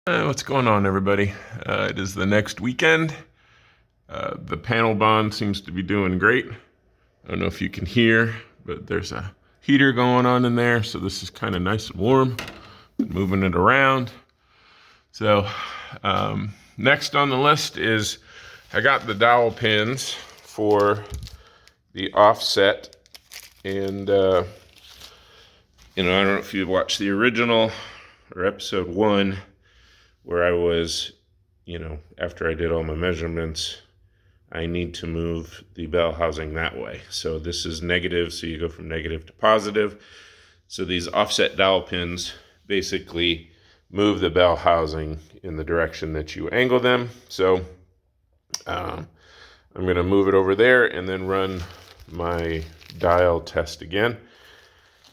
What's going on, everybody? It is the next weekend. The panel bond seems to be doing great. I don't know if you can hear, but there's a heater going on in there, so this is kind of nice and warm. Been moving it around. So next on the list is I got the dowel pins for the offset, and I don't know if you watched the original or episode 1, where I was, after I did all my measurements, I need to move the bell housing that way. So this is negative, so you go from negative to positive. So these offset dowel pins basically move the bell housing in the direction that you angle them. So I'm going to move it over there and then run my dial test again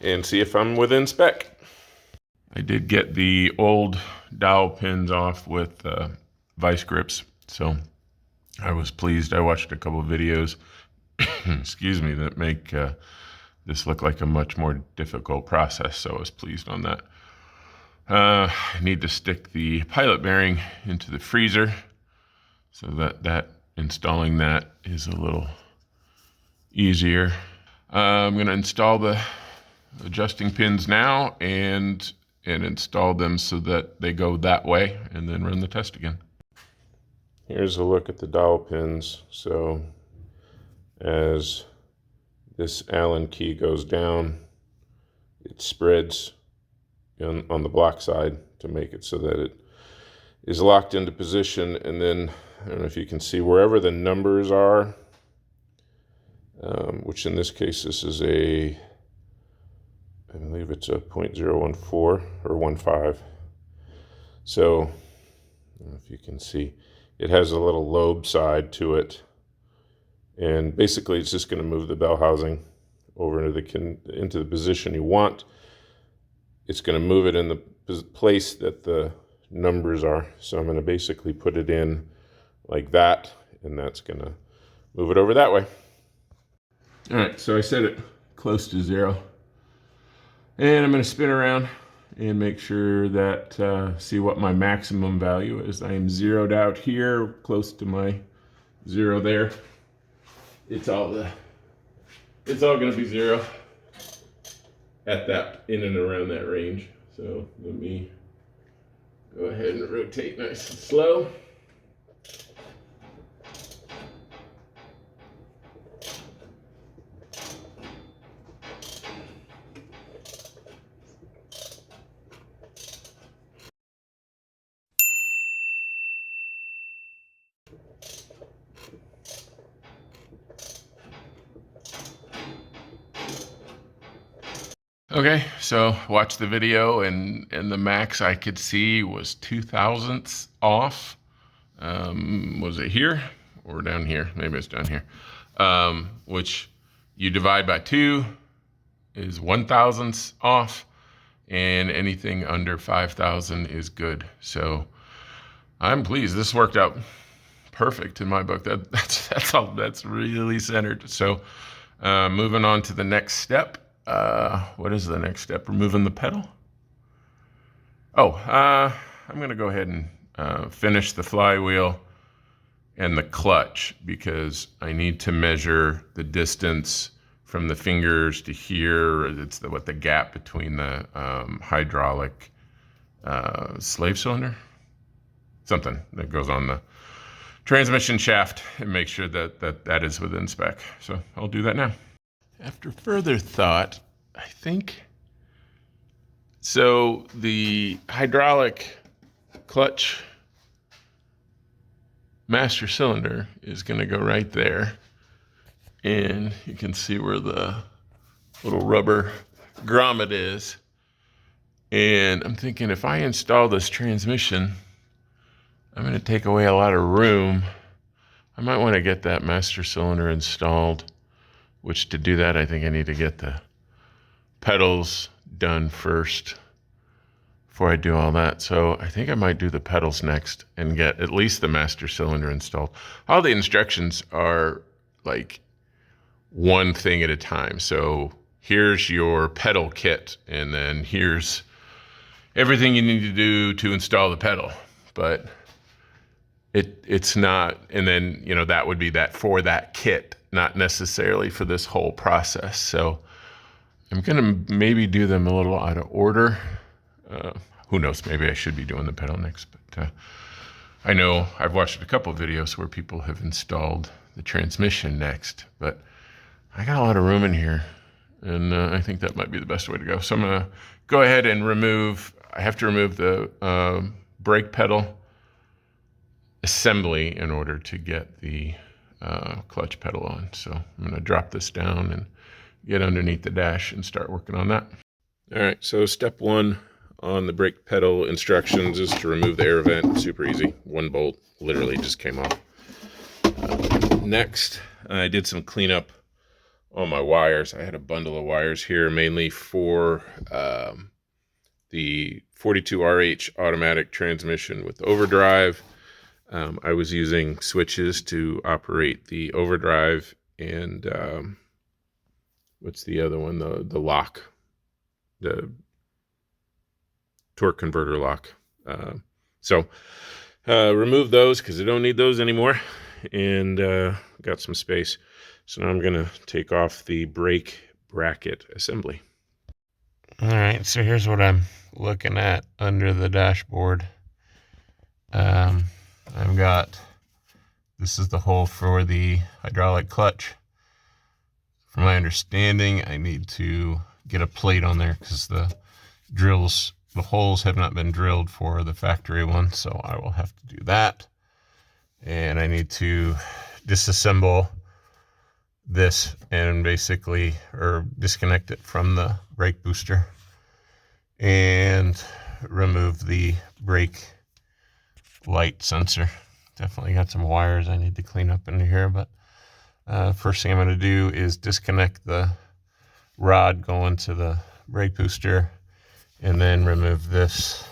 and see if I'm within spec. I did get the old dowel pins off with vice grips, so I was pleased. I watched a couple of videos, excuse me, that make this look like a much more difficult process, so I was pleased on that. I need to stick the pilot bearing into the freezer, so that installing that is a little easier. I'm going to install the adjusting pins now and install them so that they go that way, and then run the test again. Here's a look at the dowel pins. So as this Allen key goes down, it spreads on the block side to make it so that it is locked into position. And then, I don't know if you can see, wherever the numbers are, which in this case, this is I believe it's a 0.014 or 15. So, I don't know if you can see, it has a little lobe side to it. And basically it's just going to move the bell housing over into the position you want. It's going to move it in the place that the numbers are. So I'm going to basically put it in like that, and that's going to move it over that way. All right, so I set it close to 0. And I'm going to spin around and make sure that, see what my maximum value is. I am zeroed out here, close to my 0 there. It's all going to be 0 at that, in and around that range. So let me go ahead and rotate nice and slow. Okay, so watch the video, and the max I could see was 0.002 off. Was it here or down here? Maybe it's down here. Which you divide by 2 is 1/1000 off, and anything under 5,000 is good. So I'm pleased. This worked out perfect in my book. That's really centered. So moving on to the next step. What is the next step? Removing the pedal? I'm going to go ahead and finish the flywheel and the clutch, because I need to measure the distance from the fingers to here. It's what the gap between the hydraulic slave cylinder, something that goes on the transmission shaft, and make sure that is within spec. So I'll do that now. After further thought, I think, so the hydraulic clutch master cylinder is going to go right there. And you can see where the little rubber grommet is. And I'm thinking, if I install this transmission, I'm going to take away a lot of room. I might want to get that master cylinder installed. Which, to do that, I think I need to get the pedals done first before I do all that. So I think I might do the pedals next and get at least the master cylinder installed. All the instructions are like one thing at a time. So here's your pedal kit, and then here's everything you need to do to install the pedal. but it's not. And then, you know, that would be that for that kit, not necessarily for this whole process. So I'm gonna maybe do them a little out of order. Who knows, maybe I should be doing the pedal next, but I know I've watched a couple of videos where people have installed the transmission next, but I got a lot of room in here, and I think that might be the best way to go. So I'm gonna go ahead and I have to remove the brake pedal assembly in order to get the clutch pedal on. So I'm gonna drop this down and get underneath the dash and start working on that. All right, so step one on the brake pedal instructions is to remove the air vent. Super easy. One bolt literally just came off. Next, I did some cleanup on my wires. I had a bundle of wires here, mainly for the 42RH automatic transmission with overdrive. I was using switches to operate the overdrive and what's the other one? The lock, the torque converter lock. So remove those because I don't need those anymore, and got some space. So now I'm gonna take off the brake bracket assembly. All right, so here's what I'm looking at under the dashboard. I've got, this is the hole for the hydraulic clutch. From my understanding, I need to get a plate on there because the holes have not been drilled for the factory one, so I will have to do that. And I need to disassemble this and basically, or disconnect it from the brake booster and remove the brake light sensor. Definitely got some wires I need to clean up in here, but first thing I'm going to do is disconnect the rod going to the brake booster, and then remove this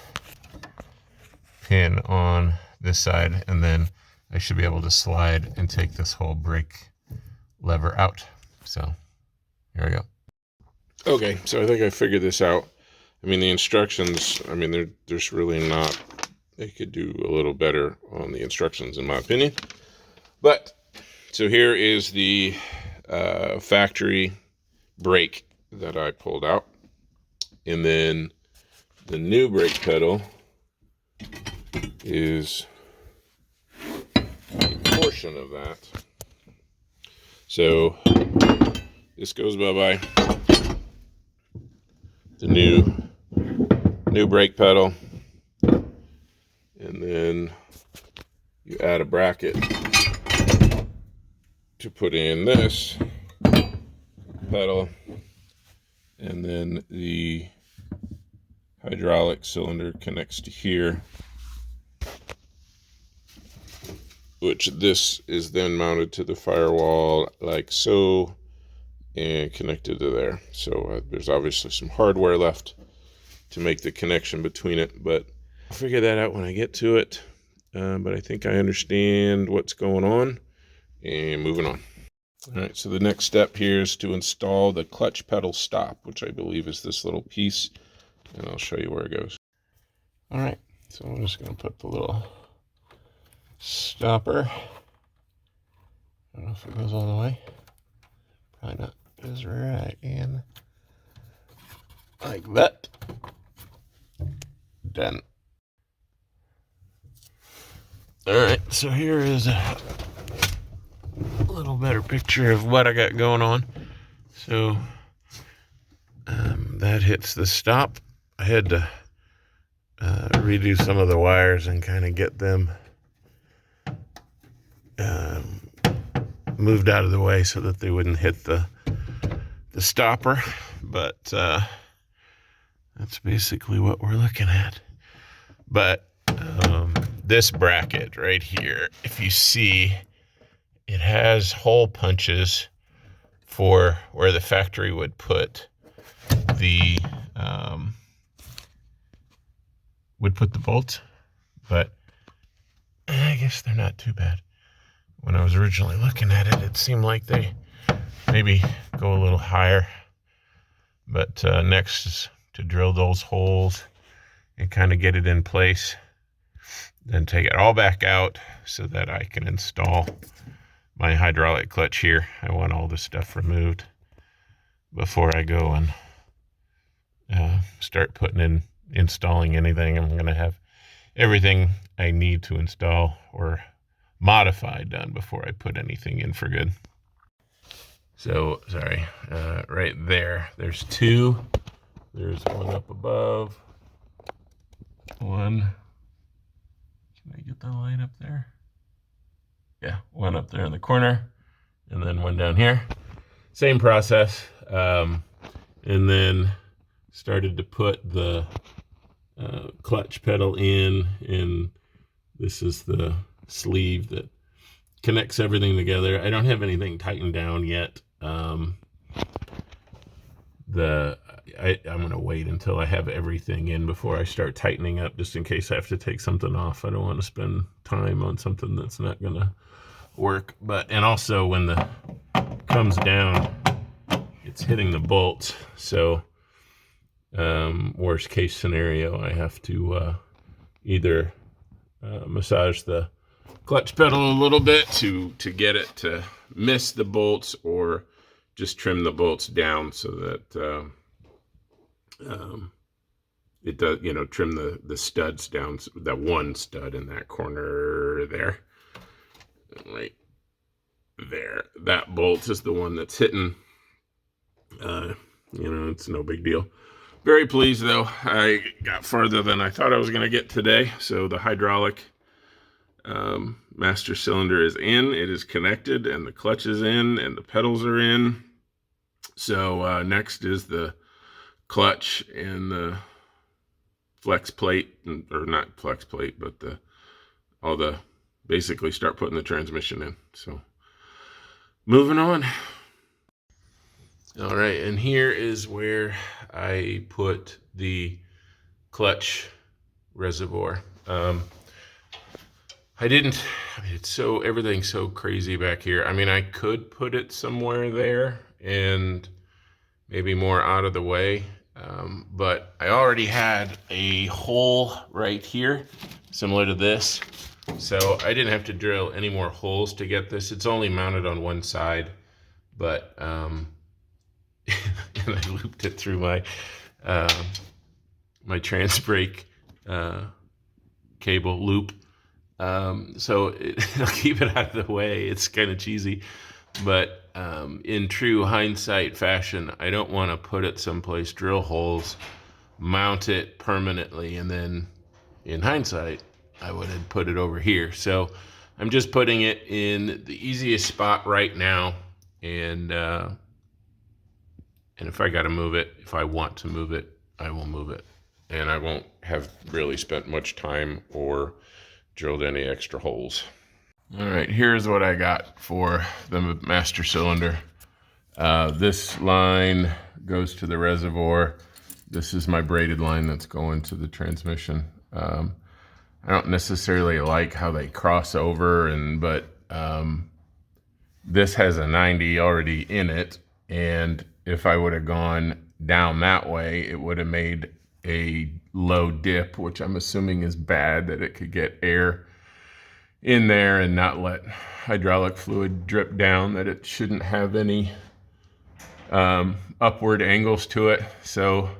pin on this side, and then I should be able to slide and take this whole brake lever out. So here we go. Okay, so I think I figured this out. I mean, the instructions, I mean, there's really not, they could do a little better on the instructions in my opinion. But, so here is the factory brake that I pulled out. And then the new brake pedal is a portion of that. So this goes bye-bye. The new brake pedal. And then you add a bracket to put in this pedal. And then the hydraulic cylinder connects to here, which this is then mounted to the firewall like so and connected to there. So there's obviously some hardware left to make the connection between it, but I'll figure that out when I get to it. But I think I understand what's going on, and moving on. All right, so the next step here is to install the clutch pedal stop, which I believe is this little piece, and I'll show you where it goes. All right, so I'm just going to put the little stopper. I don't know if it goes all the way. Probably not. It goes right in like that. Done. All right, so here is a little better picture of what I got going on. So that hits the stop. I had to redo some of the wires and kind of get them moved out of the way so that they wouldn't hit the stopper, but that's basically what we're looking at. But this bracket right here, if you see, it has hole punches for where the factory would put the bolts, but I guess they're not too bad. When I was originally looking at it, it seemed like they maybe go a little higher. But next is to drill those holes and kind of get it in place. then take it all back out so that I can install my hydraulic clutch here. I want all this stuff removed before I go and start installing anything. I'm going to have everything I need to install or modify done before I put anything in for good. So, sorry, right there's two. There's one up above. One. Can I get the light up there? Yeah, one up there in the corner, and then one down here. Same process. And then started to put the clutch pedal in, and this is the sleeve that connects everything together. I don't have anything tightened down yet. I'm gonna wait until I have everything in before I start tightening up, just in case I have to take something off. I don't want to spend time on something that's not gonna work. And also when the comes down, it's hitting the bolts. So worst case scenario, I have to either massage the clutch pedal a little bit to get it to miss the bolts, or just trim the bolts down so that it does, trim the studs down, that one stud in that corner there, right there. That bolt is the one that's hitting. It's no big deal. Very pleased though. I got farther than I thought I was going to get today. So the hydraulic master cylinder is in, it is connected, and the clutch is in, and the pedals are in. So next is the clutch and the flex plate, or not flex plate, but basically start putting the transmission in. So moving on. All right, and here is where I put the clutch reservoir. Everything's so crazy back here. I mean, I could put it somewhere there and maybe more out of the way, but I already had a hole right here, similar to this. So I didn't have to drill any more holes to get this. It's only mounted on one side, but and I looped it through my my trans brake cable loop. So it'll keep it out of the way. It's kind of cheesy, but in true hindsight fashion, I don't want to put it someplace, drill holes, mount it permanently, and then in hindsight, I would have put it over here. So I'm just putting it in the easiest spot right now, and if I got to move it, if I want to move it, I will move it. And I won't have really spent much time or drilled any extra holes. All right, here's what I got for the master cylinder. This line goes to the reservoir. This is my braided line that's going to the transmission. I don't necessarily like how they cross over, but this has a 90 already in it, and if I would have gone down that way, it would have made a low dip, which I'm assuming is bad, that it could get air in there and not let hydraulic fluid drip down, that it shouldn't have any upward angles to it. So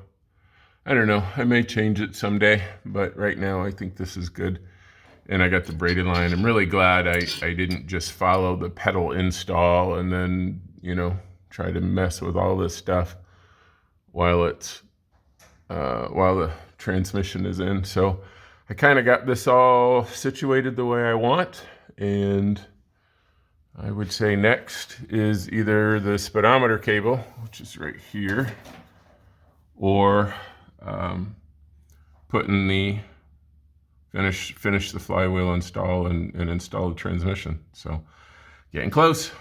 I don't know, I may change it someday, but right now I think this is good. And I got the braided line. I'm really glad I didn't just follow the pedal install and then, try to mess with all this stuff while the transmission is in. So I kind of got this all situated the way I want, and I would say next is either the speedometer cable, which is right here, or putting the finish the flywheel install and install the transmission. So getting close.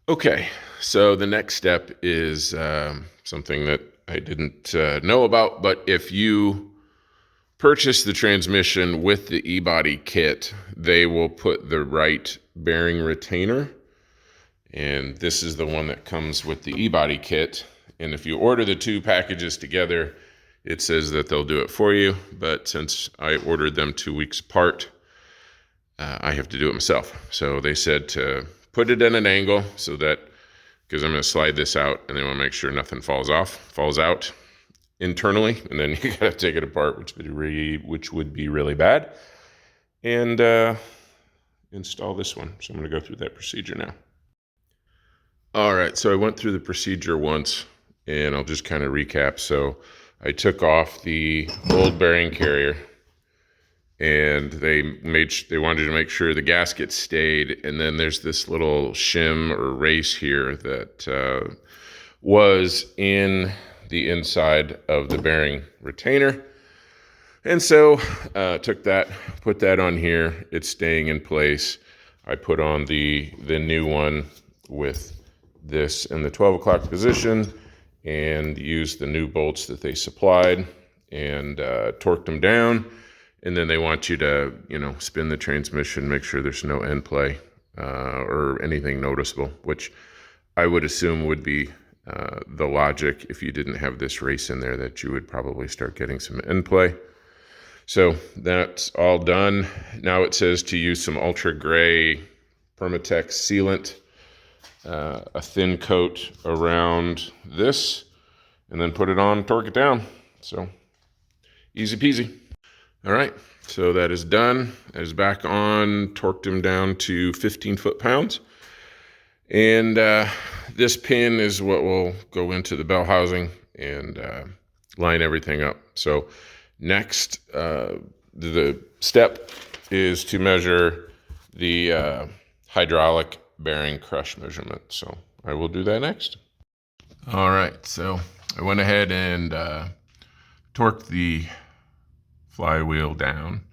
Okay, so the next step is something that I didn't know about, but if you purchase the transmission with the e-body kit, they will put the right bearing retainer, and this is the one that comes with the e-body kit. And if you order the two packages together, it says that they'll do it for you, but since I ordered them 2 weeks apart, I have to do it myself. So they said to put it at an angle so that, because I'm going to slide this out and they want to make sure nothing falls out internally, and then you got to take it apart, which would be really bad, and install this one. So I'm going to go through that procedure now. All right, so I went through the procedure once, and I'll just kind of recap. So I took off the old bearing carrier, and they wanted to make sure the gasket stayed, and then there's this little shim or race here that was in the inside of the bearing retainer. And so took that, put that on here. It's staying in place. I put on the new one with this in the 12 o'clock position and used the new bolts that they supplied and torqued them down. And then they want you to, spin the transmission, make sure there's no end play or anything noticeable, which I would assume would be the logic if you didn't have this race in there, that you would probably start getting some end play. So that's all done. Now it says to use some ultra gray Permatex sealant, a thin coat around this, and then put it on, torque it down. So easy peasy. All right, so that is done. That is back on, torqued him down to 15 foot-pounds. And this pin is what will go into the bell housing and line everything up. So next, the step is to measure the hydraulic bearing crush measurement. So I will do that next. All right, so I went ahead and torqued the flywheel down.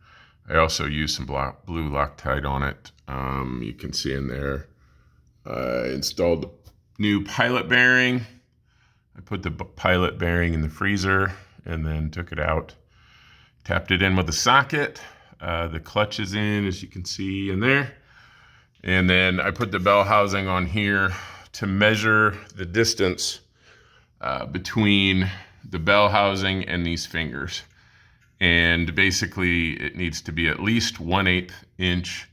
I also used some blue Loctite on it. You can see in there, I installed the new pilot bearing. I put the pilot bearing in the freezer and then took it out, tapped it in with a socket. The clutch is in, as you can see in there. And then I put the bell housing on here to measure the distance between the bell housing and these fingers. And basically it needs to be at least 1/8 inch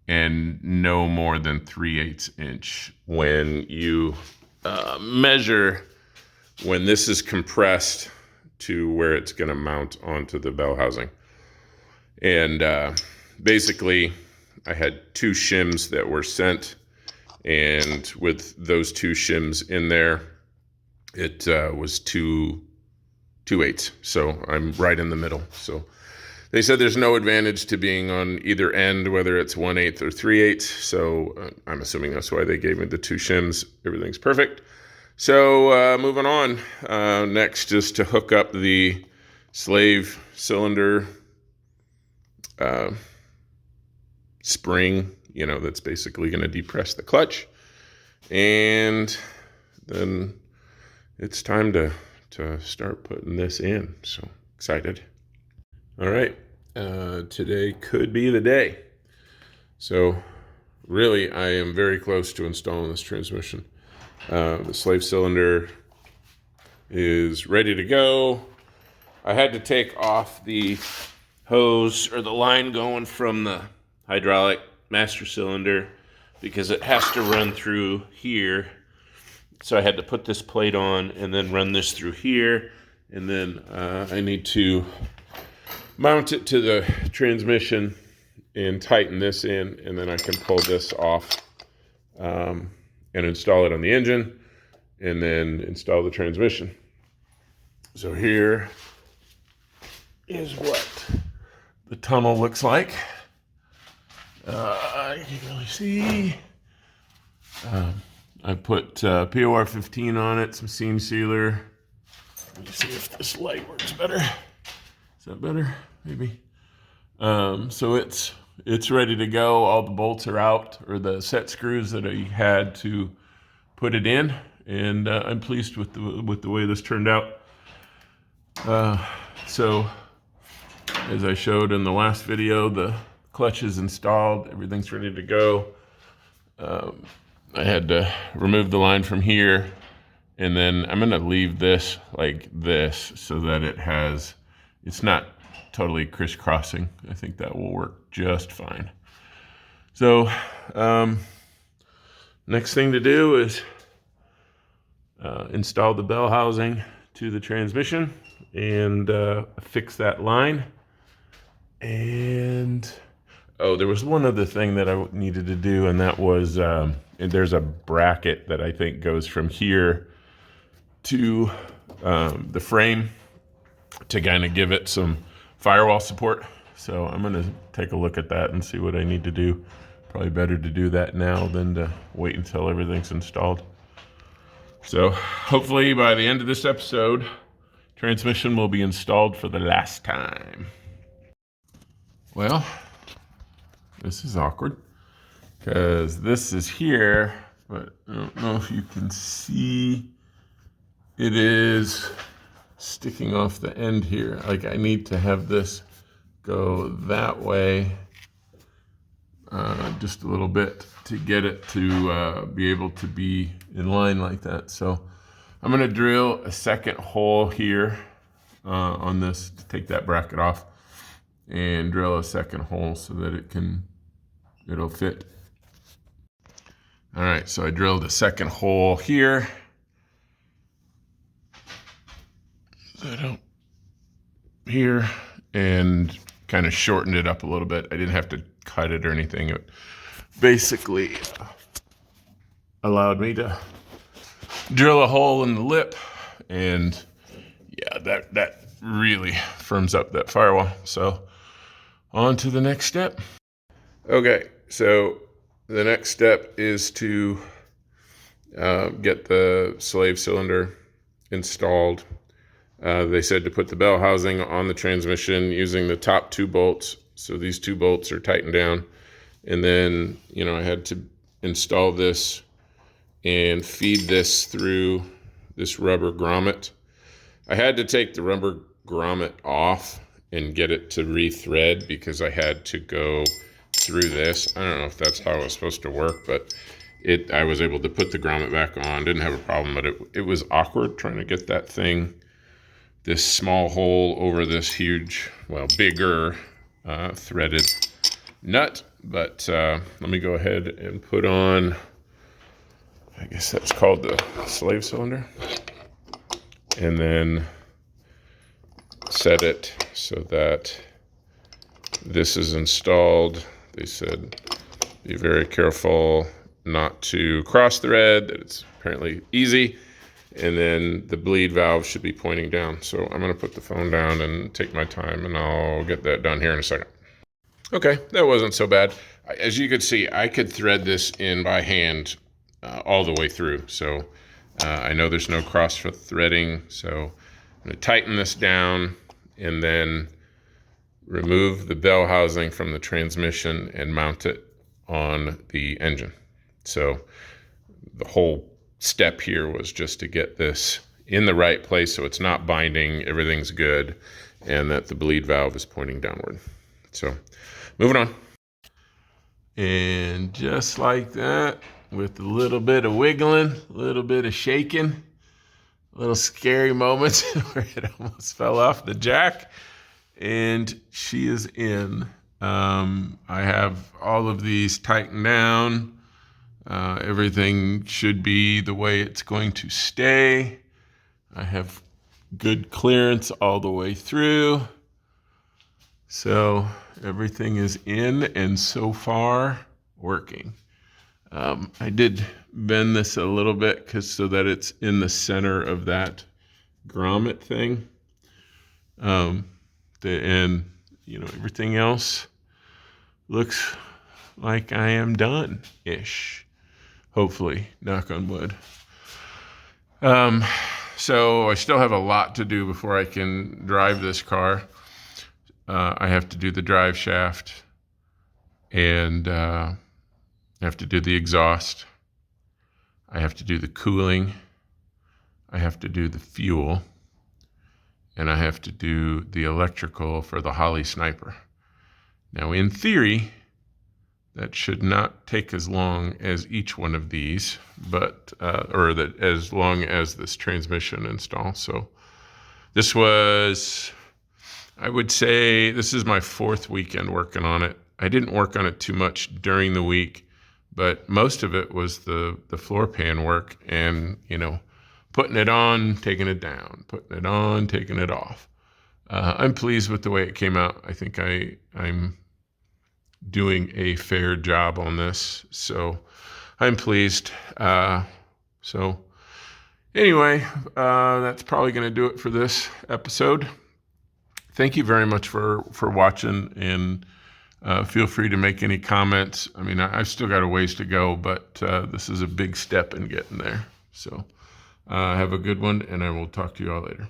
and no more than 3/8 inch when you measure when this is compressed to where it's going to mount onto the bell housing. And basically I had 2 shims that were sent, and with those 2 shims in there, it was 2/8. So I'm right in the middle. So they said there's no advantage to being on either end, whether it's 1/8 or 3/8. So I'm assuming that's why they gave me the 2 shims. Everything's perfect. So moving on, next is to hook up the slave cylinder spring, that's basically going to depress the clutch. And then it's time to start putting this in. So excited. All right, today could be the day. So really, I am very close to installing this transmission. The slave cylinder is ready to go. I had to take off the hose or the line going from the hydraulic master cylinder because it has to run through here. So I had to put this plate on and then run this through here. And then I need to mount it to the transmission and tighten this in, and then I can pull this off and install it on the engine and then install the transmission. So here is what the tunnel looks like. You can really see. I put POR 15 on it, some seam sealer. Let me see if this light works better. Is that better? Maybe. So it's ready to go. All the bolts are out, or the set screws that I had to put it in, and I'm pleased with the way this turned out. So as I showed in the last video, the clutch is installed. Everything's ready to go. I had to remove the line from here And then I'm gonna leave this like this so that it's not totally crisscrossing. I think that will work just fine. So next thing to do is install the bell housing to the transmission and fix that line. And oh, there was one other thing that I needed to do, and that was there's a bracket that I think goes from here to the frame to kind of give it some firewall support. So I'm gonna take a look at that and see what I need to do. Probably better to do that now than to wait until everything's installed. So hopefully by the end of this episode, transmission will be installed for the last time. Well, this is awkward because this is here, but I don't know if you can see. It is sticking off the end here. Like I need to have this go that way just a little bit to get it to be able to be in line like that. So I'm gonna drill a second hole here on this to take that bracket off and drill a second hole so that it'll fit. All right, so I drilled a second hole here. Here and kind of shortened it up a little bit. I didn't have to cut it or anything. It basically allowed me to drill a hole in the lip, and yeah, that really firms up that firewall. So on to the next step. Okay, so the next step is to get the slave cylinder installed. They said to put the bell housing on the transmission using the top 2 bolts. So these 2 bolts are tightened down. And then, I had to install this and feed this through this rubber grommet. I had to take the rubber grommet off and get it to rethread because I had to go through this. I don't know if that's how it was supposed to work, but I was able to put the grommet back on. Didn't have a problem, but it was awkward trying to get that thing, this small hole over this huge, bigger threaded nut. But let me go ahead and put on, I guess that's called the slave cylinder, and then set it so that this is installed. They said be very careful not to cross thread, that it's apparently easy. And then the bleed valve should be pointing down. So I'm gonna put the phone down and take my time, and I'll get that done here in a second. Okay, that wasn't so bad. As you could see, I could thread this in by hand all the way through. So I know there's no cross threading. So I'm gonna tighten this down and then remove the bell housing from the transmission and mount it on the engine. So the whole step here was just to get this in the right place so it's not binding, everything's good, and that the bleed valve is pointing downward. So moving on. And just like that, with a little bit of wiggling, a little bit of shaking, little scary moments where it almost fell off the jack, and she is in. I have all of these tightened down. Everything should be the way it's going to stay. I have good clearance all the way through. So everything is in and so far working. I did bend this a little bit so that it's in the center of that grommet thing. Everything else looks like I am done-ish. Hopefully, knock on wood. So I still have a lot to do before I can drive this car. I have to do the drive shaft, and I have to do the exhaust. I have to do the cooling. I have to do the fuel. And I have to do the electrical for the Holly Sniper. Now, in theory, That should not take as long as each one of these, but as long as this transmission install. So this was, I would say, this is my 4th weekend working on it. I didn't work on it too much during the week, but most of it was the floor pan work and, putting it on, taking it down, putting it on, taking it off. I'm pleased with the way it came out. I think I'm doing a fair job on this, so I'm pleased. So anyway, that's probably going to do it for this episode. Thank you very much for watching, and feel free to make any comments. I mean, I've still got a ways to go, but this is a big step in getting there. So have a good one, and I will talk to you all later.